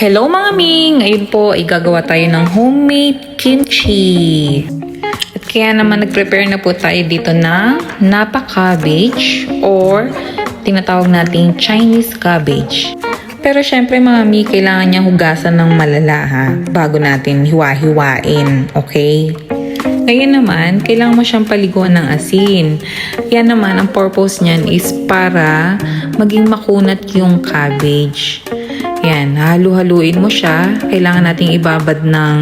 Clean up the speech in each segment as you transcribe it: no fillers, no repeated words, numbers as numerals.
Hello mga mi! Ngayon po ay gagawa tayo ng homemade kimchi. At kaya naman nag-prepare na po tayo dito ng napa cabbage or tinatawag nating Chinese cabbage. Pero syempre mga mi, kailangan niya hugasan ng malala ha, bago natin hiwa-hiwain, okay? Ngayon naman, kailangan mo siyang paliguan ng asin. Yan naman, ang purpose niyan is para maging makunat yung cabbage. Yan, halu-haluin mo siya. Kailangan nating ibabad ng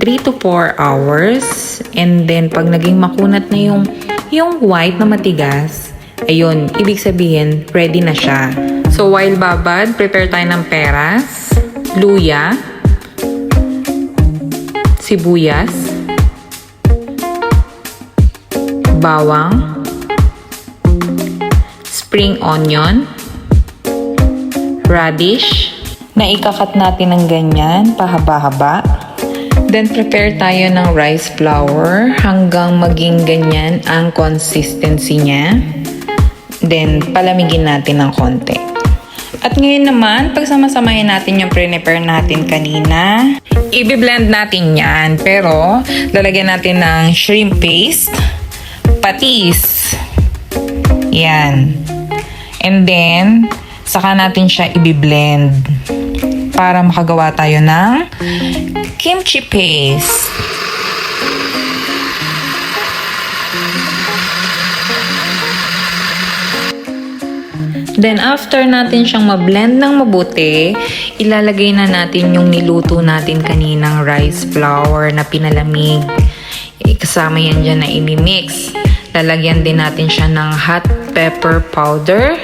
3 to 4 hours. And then, pag naging makunat na yung white na matigas, ayun, ibig sabihin, ready na siya. So, while babad, prepare tayo ng peras, luya, sibuyas, bawang, spring onion, radish, na ikakat natin ng ganyan, pahaba-haba. Then, prepare tayo ng rice flour hanggang maging ganyan ang consistency niya. Then, palamigin natin ng konti. At ngayon naman, pagsama-samahin natin yung prepare natin kanina. I-blend natin yan, pero lalagyan natin ng shrimp paste, patis. Yan. And then, saka natin siya i-blend para makagawa tayo ng kimchi paste. Then, after natin siyang ma-blend ng mabuti, ilalagay na natin yung niluto natin kaninang rice flour na pinalamig. Kasama yan dyan na imimix. Lalagyan din natin siya ng hot pepper powder.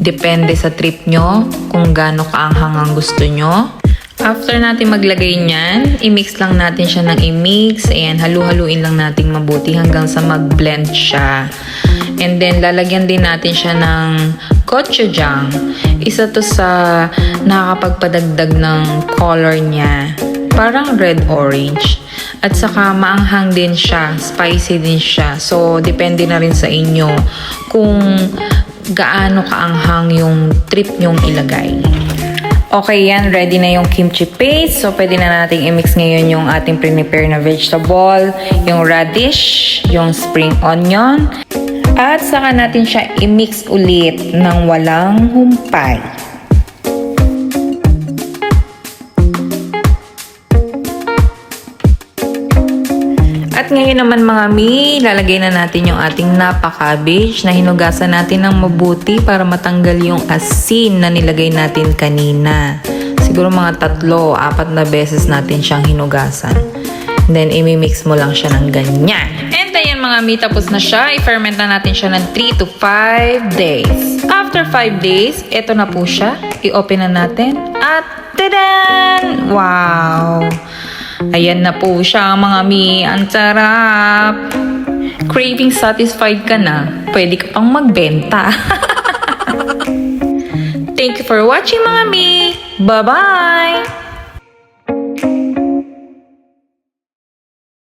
Depende sa trip nyo kung gaano kaanghang ang gusto nyo. After natin maglagay niyan, i-mix lang natin siya ng i-mix. Ayan, halu-haluin lang natin mabuti hanggang sa mag-blend siya. And then, lalagyan din natin siya ng gochujang. Isa to sa nakakapagpadagdag ng color niya. Parang red-orange. At saka maanghang din siya, spicy din siya. So, depende na rin sa inyo kung gaano kaanghang yung trip nyong ilagay. Okay yan, ready na yung kimchi paste. So, pwede na natin i-mix ngayon yung ating prepare na vegetable, yung radish, yung spring onion. At saka natin siya i-mix ulit ng walang humpay. At ngayon naman mga mi, lalagay na natin yung ating napa cabbage na hinugasan natin ng mabuti para matanggal yung asin na nilagay natin kanina. Siguro mga 3-4 na beses natin siyang hinugasan. Then, imimix mo lang siya ng ganyan. And ayan mga mi, tapos na siya. I-ferment na natin siya ng 3 to 5 days. After 5 days, eto na po siya. I-open na natin. At tadan! Wow! Ayan na po siya mga mi. Ang sarap. Craving satisfied ka na. Pwede ka pang magbenta. Thank you for watching mga mi. Bye-bye!